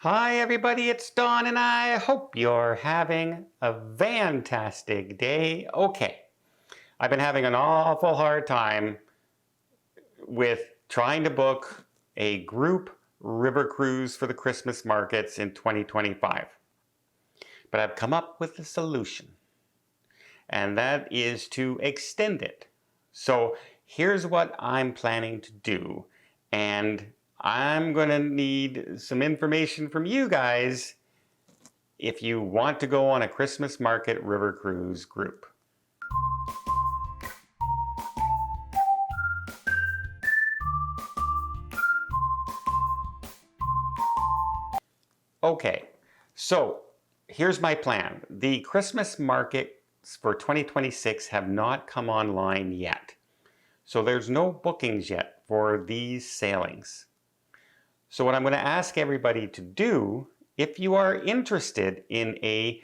Hi everybody, it's Don and I hope you're having a fantastic day. Okay, I've been having an awful hard time with trying to book a group river cruise for the Christmas markets in 2025. But I've come up with a solution, and that is to extend it. So here's what I'm planning to do, and I'm going to need some information from you guys if you want to go on a Christmas market river cruise group. Okay, so here's my plan. The Christmas markets for 2026 have not come online yet. So there's no bookings yet for these sailings. So what I'm going to ask everybody to do, if you are interested in a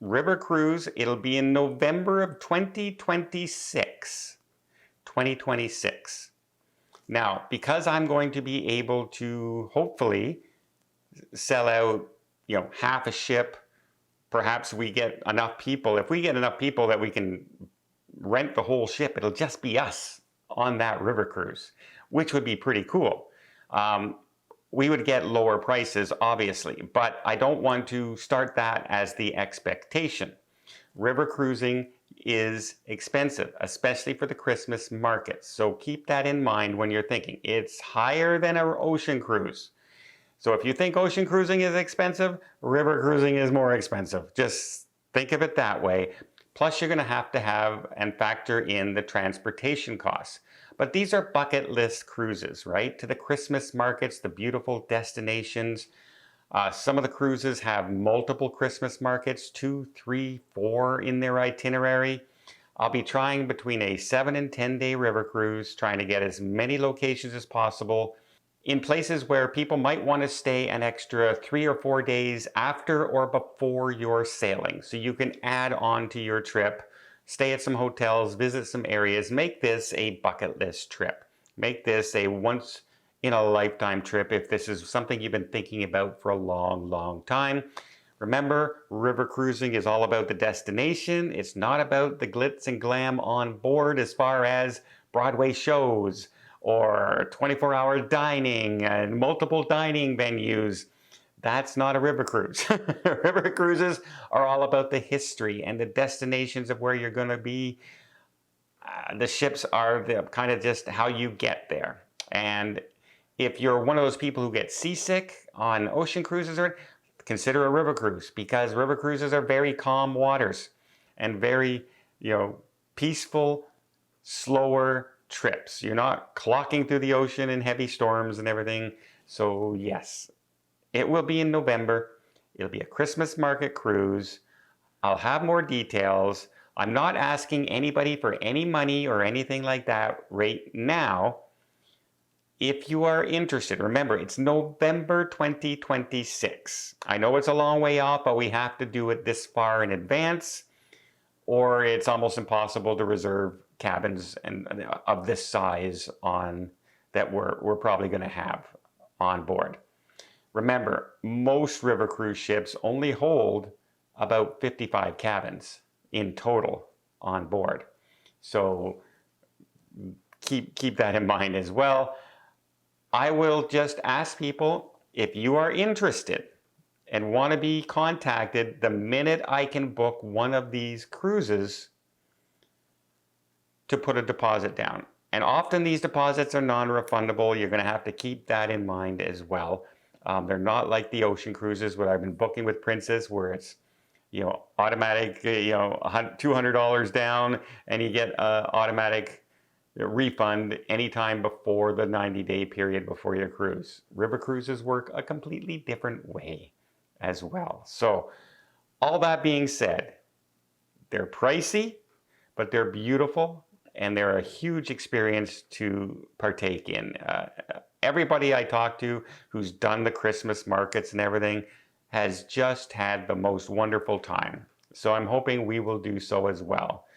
river cruise, it'll be in November of 2026. 2026. Now, because I'm going to be able to hopefully sell out, half a ship, perhaps we get enough people. If we get enough people that we can rent the whole ship, it'll just be us on that river cruise, which would be pretty cool. We would get lower prices, obviously, but I don't want to start that as the expectation. River cruising is expensive, especially for the Christmas markets. So keep that in mind when you're thinking. It's higher than an ocean cruise. So if you think ocean cruising is expensive, river cruising is more expensive. Just think of it that way. Plus, you're going to have and factor in the transportation costs. But these are bucket list cruises, right? To the Christmas markets, the beautiful destinations. Some of the cruises have multiple Christmas markets, 2, 3, 4 in their itinerary. I'll be trying between a 7 and 10 day river cruise, trying to get as many locations as possible in places where people might want to stay an extra 3 or 4 days after or before your sailing. So you can add on to your trip, stay at some hotels, visit some areas, make this a bucket list trip. Make this a once in a lifetime trip if this is something you've been thinking about for a long, long time. Remember, river cruising is all about the destination. It's not about the glitz and glam on board as far as Broadway shows or 24-hour dining and multiple dining venues. That's not a river cruise. River cruises are all about the history and the destinations of where you're going to be. The ships are the kind of just how you get there. And if you're one of those people who get seasick on ocean cruises, consider a river cruise, because river cruises are very calm waters and very, peaceful, slower trips. You're not clocking through the ocean in heavy storms and everything. So yes, it will be in November. It'll be a Christmas market cruise. I'll have more details. I'm not asking anybody for any money or anything like that right now. If you are interested, remember, it's November 2026. I know it's a long way off, but we have to do it this far in advance, or it's almost impossible to reserve cabins of this size that we're probably going to have on board. Remember, most river cruise ships only hold about 55 cabins in total on board. So keep that in mind as well. I will just ask people, if you are interested and want to be contacted the minute I can book one of these cruises, to put a deposit down. And often these deposits are non-refundable. You're going to have to keep that in mind as well. They're not like the ocean cruises where I've been booking with Princess, where it's automatic, $200 down, and you get automatic refund anytime before the 90-day period before your cruise. River cruises work a completely different way as well. So all that being said, they're pricey, but they're beautiful, and they're a huge experience to partake in. Everybody I talk to who's done the Christmas markets and everything has just had the most wonderful time. So I'm hoping we will do so as well.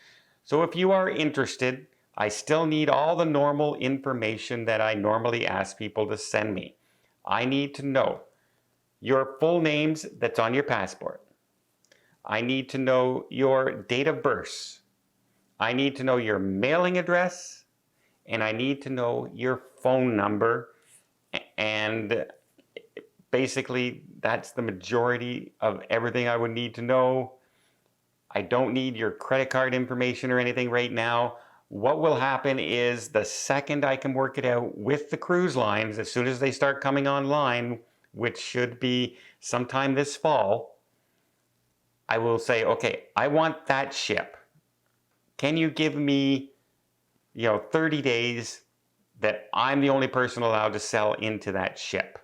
So if you are interested, I still need all the normal information that I normally ask people to send me. I need to know your full names that's on your passport. I need to know your date of birth. I need to know your mailing address, and I need to know your phone number. And basically, that's the majority of everything I would need to know. I don't need your credit card information or anything right now. What will happen is the second I can work it out with the cruise lines, as soon as they start coming online, which should be sometime this fall, I will say, okay, I want that ship. Can you give me, 30 days that I'm the only person allowed to sell into that ship?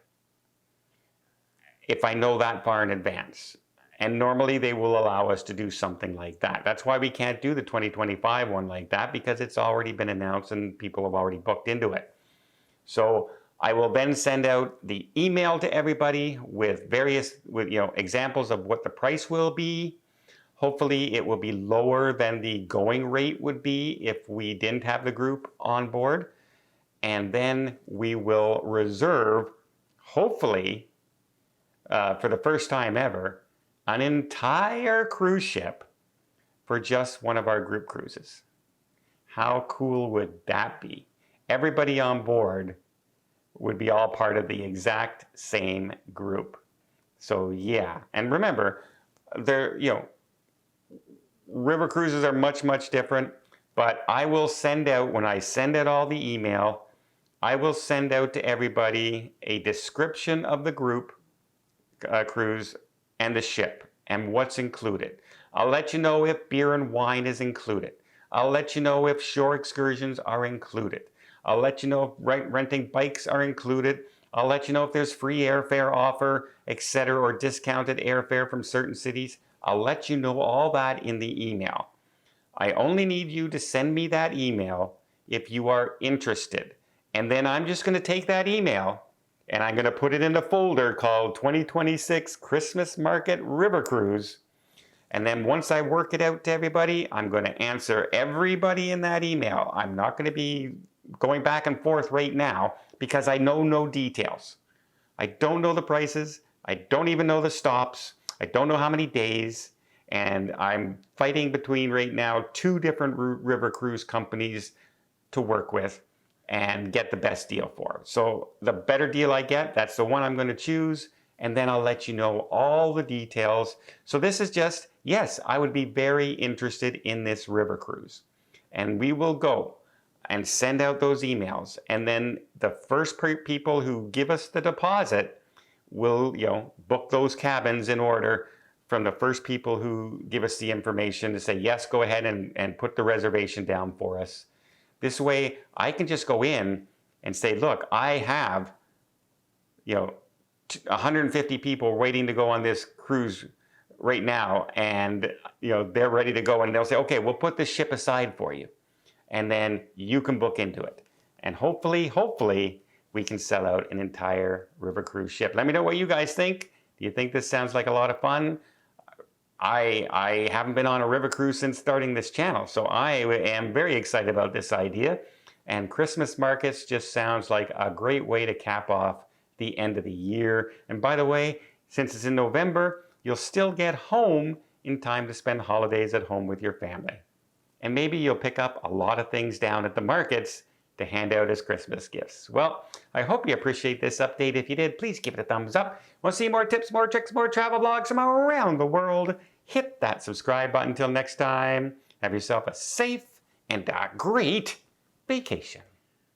If I know that far in advance. And normally they will allow us to do something like that. That's why we can't do the 2025 one like that, because it's already been announced and people have already booked into it. So I will then send out the email to everybody with examples of what the price will be. Hopefully it will be lower than the going rate would be if we didn't have the group on board. And then we will reserve, hopefully, for the first time ever, an entire cruise ship for just one of our group cruises. How cool would that be? Everybody on board would be all part of the exact same group. So yeah, and remember, river cruises are much, much different, but I will send out, when I send out all the email, I will send out to everybody a description of the group cruise and the ship and what's included. I'll let you know if beer and wine is included. I'll let you know if shore excursions are included. I'll let you know if renting bikes are included. I'll let you know if there's free airfare offer, etc., or discounted airfare from certain cities. I'll let you know all that in the email. I only need you to send me that email if you are interested. And then I'm just going to take that email and I'm going to put it in a folder called 2026 Christmas Market River Cruise. And then once I work it out to everybody, I'm going to answer everybody in that email. I'm not going to be going back and forth right now because I know no details. I don't know the prices. I don't even know the stops. I don't know how many days. And I'm fighting between right now 2 different river cruise companies to work with and get the best deal for. So the better deal I get, that's the one I'm going to choose. And then I'll let you know all the details. So this is just, yes, I would be very interested in this river cruise. And we will go and send out those emails. And then the first people who give us the deposit will, book those cabins in order from the first people who give us the information to say, yes, go ahead and put the reservation down for us. This way I can just go in and say, look, I have, 150 people waiting to go on this cruise right now, and they're ready to go, and they'll say, okay, we'll put this ship aside for you, and then you can book into it, and hopefully we can sell out an entire river cruise ship. Let me know what you guys think. Do you think this sounds like a lot of fun? I haven't been on a river cruise since starting this channel, so I am very excited about this idea, and Christmas markets just sounds like a great way to cap off the end of the year. And by the way, since it's in November, you'll still get home in time to spend holidays at home with your family. And maybe you'll pick up a lot of things down at the markets to hand out as Christmas gifts. Well, I hope you appreciate this update. If you did, please give it a thumbs up. Want to see more tips, more tricks, more travel blogs from around the world? Hit that subscribe button. Until next time, have yourself a safe and a great vacation.